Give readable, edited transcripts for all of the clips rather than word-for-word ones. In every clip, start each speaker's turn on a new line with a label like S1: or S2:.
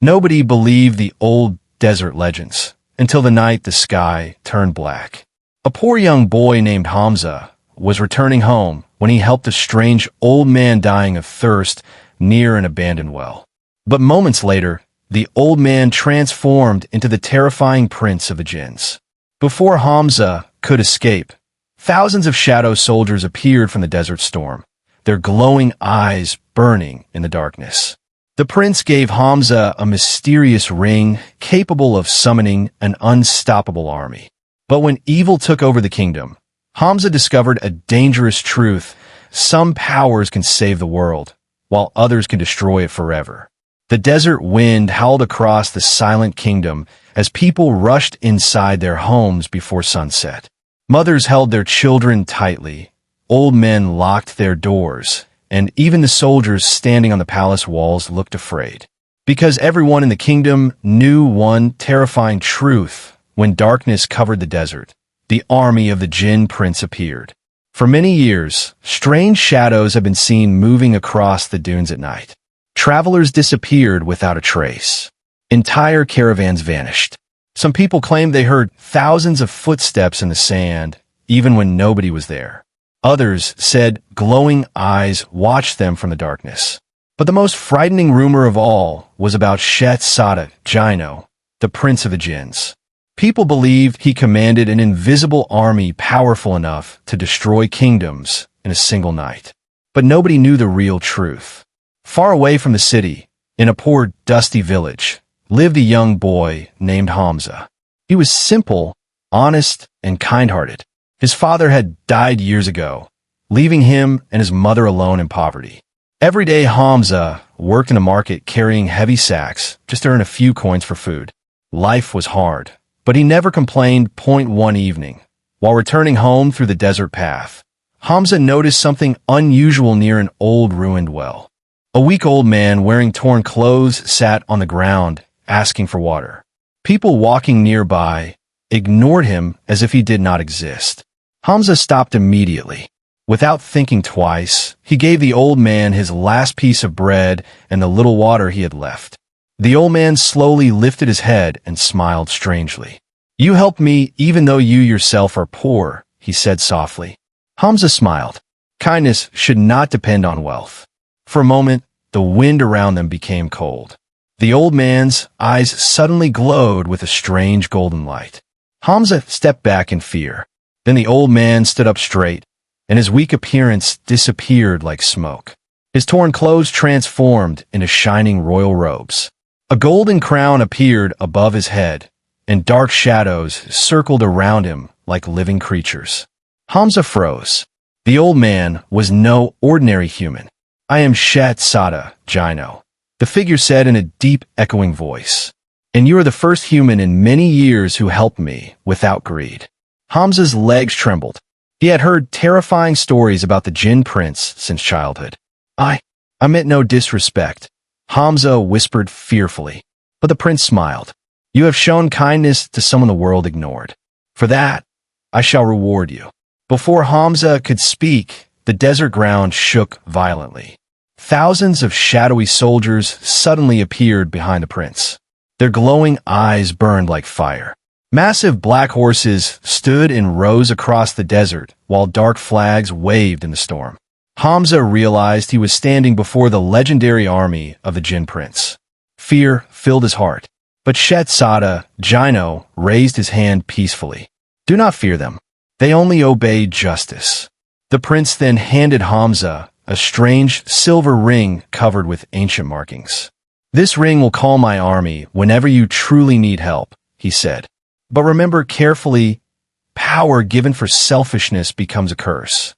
S1: Nobody believed the old desert legends until the night the sky turned black. A poor young boy named Hamza was returning home when he helped a strange old man dying of thirst near an abandoned well. But moments later, the old man transformed into the terrifying prince of the Jinns. Before Hamza could escape, thousands of shadow soldiers appeared from the desert storm, their glowing eyes burning in the darkness. The prince gave Hamza a mysterious ring capable of summoning an unstoppable army. But when evil took over the kingdom, Hamza discovered a dangerous truth: some powers can save the world, while others can destroy it forever. The desert wind howled across the silent kingdom as people rushed inside their homes before sunset. Mothers held their children tightly, old men locked their doors, and even the soldiers standing on the palace walls looked afraid. Because everyone in the kingdom knew one terrifying truth: when darkness covered the desert, the army of the Jinn prince appeared. For many years, strange shadows have been seen moving across the dunes at night. Travelers disappeared without a trace. Entire caravans vanished. Some people claimed they heard thousands of footsteps in the sand, even when nobody was there. Others said glowing eyes watched them from the darkness. But the most frightening rumor of all was about Jinns, the prince of the Jinns. People believed he commanded an invisible army powerful enough to destroy kingdoms in a single night. But nobody knew the real truth. Far away from the city, in a poor, dusty village, lived a young boy named Hamza. He was simple, honest, and kind-hearted. His father had died years ago, leaving him and his mother alone in poverty. Every day Hamza worked in a market carrying heavy sacks just to earn a few coins for food. Life was hard, but he never complained. One evening, while returning home through the desert path, Hamza noticed something unusual near an old ruined well. A weak-old man wearing torn clothes sat on the ground, asking for water. People walking nearby ignored him as if he did not exist. Hamza stopped immediately. Without thinking twice, he gave the old man his last piece of bread and the little water he had left. The old man slowly lifted his head and smiled strangely. "You helped me even though you yourself are poor," he said softly. Hamza smiled. Kindness should not depend on wealth. For a moment, the wind around them became cold. The old man's eyes suddenly glowed with a strange golden light. Hamza stepped back in fear. Then the old man stood up straight, and his weak appearance disappeared like smoke. His torn clothes transformed into shining royal robes. A golden crown appeared above his head, and dark shadows circled around him like living creatures. Hamza froze. The old man was no ordinary human. "I am Jinns," the figure said in a deep, echoing voice. "And you are the first human in many years who helped me without greed." Hamza's legs trembled. He had heard terrifying stories about the Jinn prince since childhood. I meant no disrespect," Hamza whispered fearfully. But the prince smiled. "You have shown kindness to someone the world ignored. For that, I shall reward you." Before Hamza could speak, the desert ground shook violently. Thousands of shadowy soldiers suddenly appeared behind the prince. Their glowing eyes burned like fire. Massive black horses stood in rows across the desert, while dark flags waved in the storm. Hamza realized he was standing before the legendary army of the Jinn prince. Fear filled his heart, but Jinns raised his hand peacefully. "Do not fear them. They only obey justice." The prince then handed Hamza a strange silver ring covered with ancient markings. "This ring will calm my army whenever you truly need help," he said. "But remember carefully, power given for selfishness becomes a curse."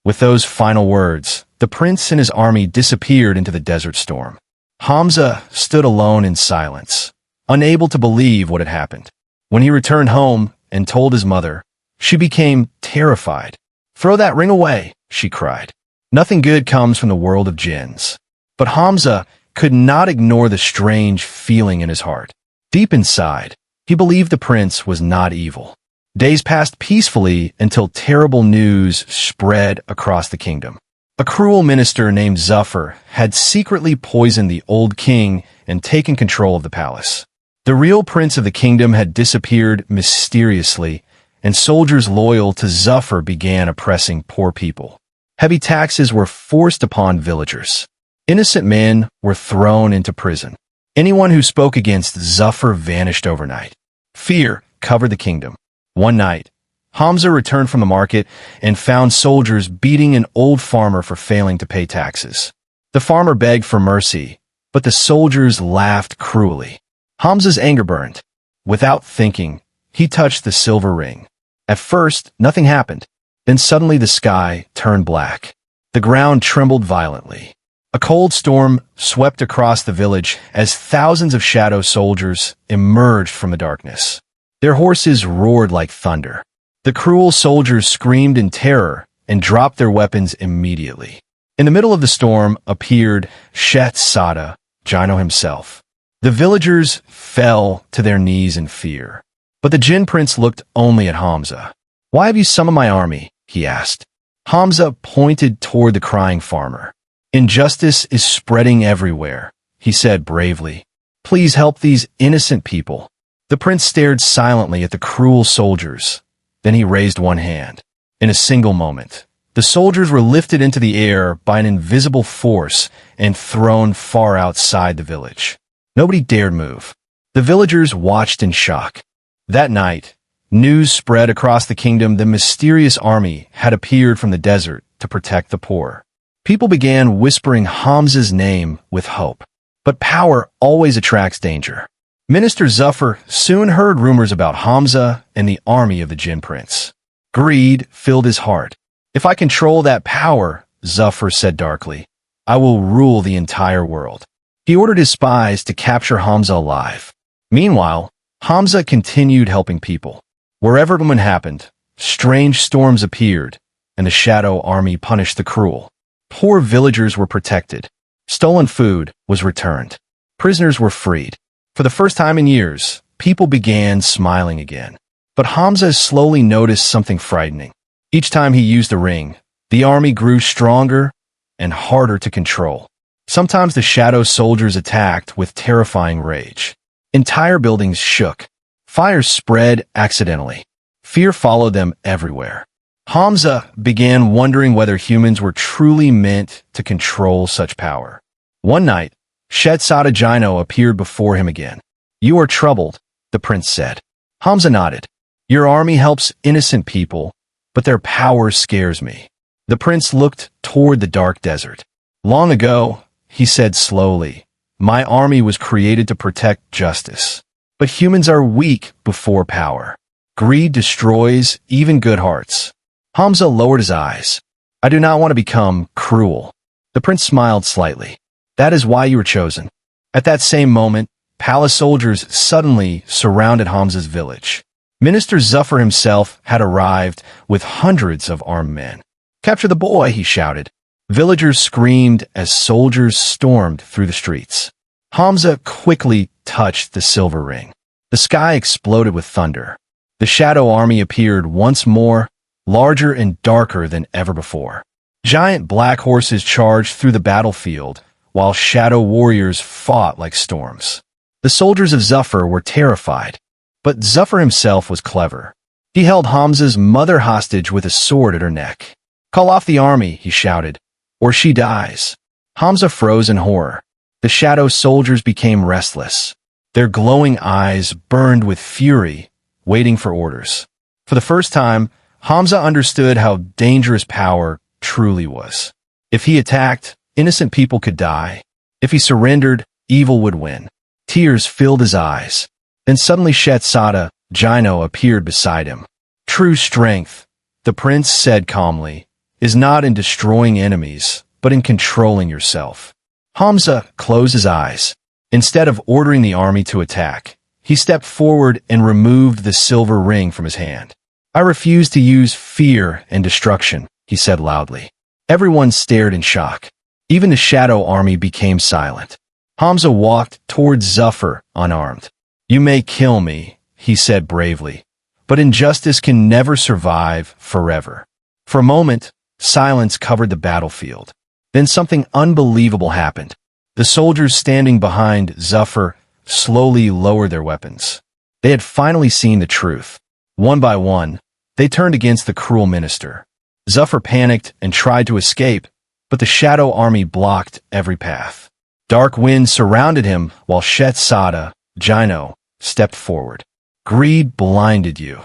S1: With those final words, the prince and his army disappeared into the desert storm. Hamza stood alone in silence, unable to believe what had happened. When he returned home and told his mother, she became terrified. "Throw that ring away," she cried. "Nothing good comes from the world of jinns." But Hamza could not ignore the strange feeling in his heart. Deep inside, he believed the prince was not evil. Days passed peacefully until terrible news spread across the kingdom. A cruel minister named Zufar had secretly poisoned the old king and taken control of the palace. The real prince of the kingdom had disappeared mysteriously, and soldiers loyal to Zufar began oppressing poor people. Heavy taxes were forced upon villagers. Innocent men were thrown into prison. Anyone who spoke against Zufar vanished overnight. Fear covered the kingdom. One night, Hamza returned from the market and found soldiers beating an old farmer for failing to pay taxes. The farmer begged for mercy, but the soldiers laughed cruelly. Hamza's anger burned. Without thinking, he touched the silver ring. At first, nothing happened. Then suddenly the sky turned black. The ground trembled violently. A cold storm swept across the village as thousands of shadow soldiers emerged from the darkness. Their horses roared like thunder. The cruel soldiers screamed in terror and dropped their weapons immediately. In the middle of the storm appeared Sada, Jinn himself. The villagers fell to their knees in fear. But the Jinn prince looked only at Hamza. "Why have you summoned my army?" he asked. Hamza pointed toward the crying farmer. "Injustice is spreading everywhere," he said bravely. "Please help these innocent people." The prince stared silently at the cruel soldiers. Then he raised one hand. In a single moment, the soldiers were lifted into the air by an invisible force and thrown far outside the village. Nobody dared move. The villagers watched in shock. That night, news spread across the kingdom the mysterious army had appeared from the desert to protect the poor. People began whispering Hamza's name with hope. But power always attracts danger. Minister Zufar soon heard rumors about Hamza and the army of the Jinn prince. Greed filled his heart. "If I control that power," Zufar said darkly, "I will rule the entire world." He ordered his spies to capture Hamza alive. Meanwhile, Hamza continued helping people. Wherever it happened, strange storms appeared, and the shadow army punished the cruel. Poor villagers were protected. Stolen food was returned. Prisoners were freed. For the first time in years, people began smiling again. But Hamza slowly noticed something frightening. Each time he used the ring, the army grew stronger and harder to control. Sometimes the shadow soldiers attacked with terrifying rage. Entire buildings shook. Fires spread accidentally. Fear followed them everywhere. Hamza began wondering whether humans were truly meant to control such power. One night, Sada Jinn appeared before him again. "You are troubled," the prince said. Hamza nodded. "Your army helps innocent people, but their power scares me." The prince looked toward the dark desert. "Long ago," he said slowly, "my army was created to protect justice. But humans are weak before power. Greed destroys even good hearts." Hamza lowered his eyes. "I do not want to become cruel." The prince smiled slightly. "That is why you were chosen." At that same moment, palace soldiers suddenly surrounded Hamza's village. Minister Zufar himself had arrived with hundreds of armed men. "Capture the boy," he shouted. Villagers screamed as soldiers stormed through the streets. Hamza quickly touched the silver ring. The sky exploded with thunder. The shadow army appeared once more, larger and darker than ever before. Giant black horses charged through the battlefield, while shadow warriors fought like storms. The soldiers of Zufar were terrified, but Zufar himself was clever. He held Hamza's mother hostage with a sword at her neck. "Call off the army," he shouted, "or she dies." Hamza froze in horror. The shadow soldiers became restless. Their glowing eyes burned with fury, waiting for orders. For the first time, Hamza understood how dangerous power truly was. If he attacked, innocent people could die. If he surrendered, evil would win. Tears filled his eyes. Then suddenly Sada Jinn appeared beside him. "True strength," the prince said calmly, "is not in destroying enemies, but in controlling yourself." Hamza closed his eyes. Instead of ordering the army to attack, he stepped forward and removed the silver ring from his hand. "I refuse to use fear and destruction," he said loudly. Everyone stared in shock. Even the shadow army became silent. Hamza walked towards Zufar unarmed. "You may kill me," he said bravely, "but injustice can never survive forever." For a moment, Silence covered the battlefield. Then something unbelievable happened. The soldiers standing behind Zufar slowly lowered their weapons. They had finally seen the truth. One by one, they turned against the cruel minister. Zufar panicked and tried to escape, but the shadow army blocked every path. Dark winds surrounded him while Sada, Jinn, stepped forward. "Greed blinded you,"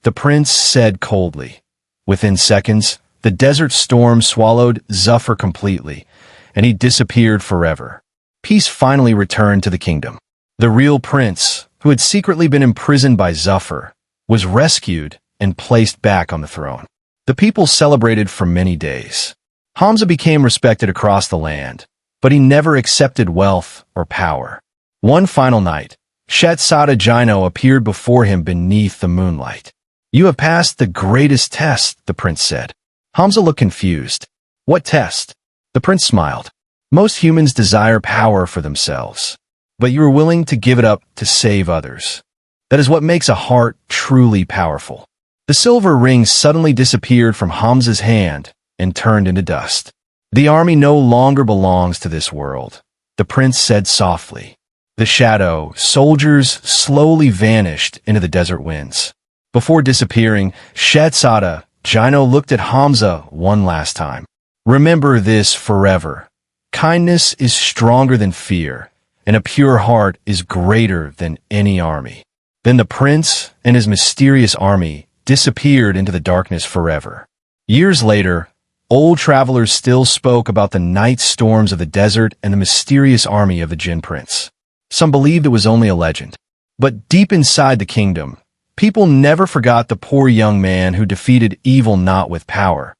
S1: the prince said coldly. Within seconds, the desert storm swallowed Zufar completely, and he disappeared forever. Peace finally returned to the kingdom. The real prince, who had secretly been imprisoned by Zufar, was rescued and placed back on the throne. The people celebrated for many days. Hamza became respected across the land, but he never accepted wealth or power. One final night, Sada Jinn appeared before him beneath the moonlight. "You have passed the greatest test," the prince said. Hamza looked confused. "What test?" The prince smiled. "Most humans desire power for themselves, but you are willing to give it up to save others. That is what makes a heart truly powerful." The silver ring suddenly disappeared from Hamza's hand and turned into dust. "The army no longer belongs to this world," the prince said softly. The shadow soldiers slowly vanished into the desert winds. Before disappearing, Sada Jinn looked at Hamza one last time. "Remember this forever. Kindness is stronger than fear, and a pure heart is greater than any army." Then the prince and his mysterious army disappeared into the darkness forever. Years later, old travelers still spoke about the night storms of the desert and the mysterious army of the Jinn prince. Some believed it was only a legend. But deep inside the kingdom, people never forgot the poor young man who defeated evil not with power,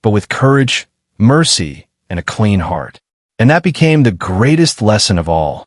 S1: but with courage, mercy, and a clean heart. And that became the greatest lesson of all.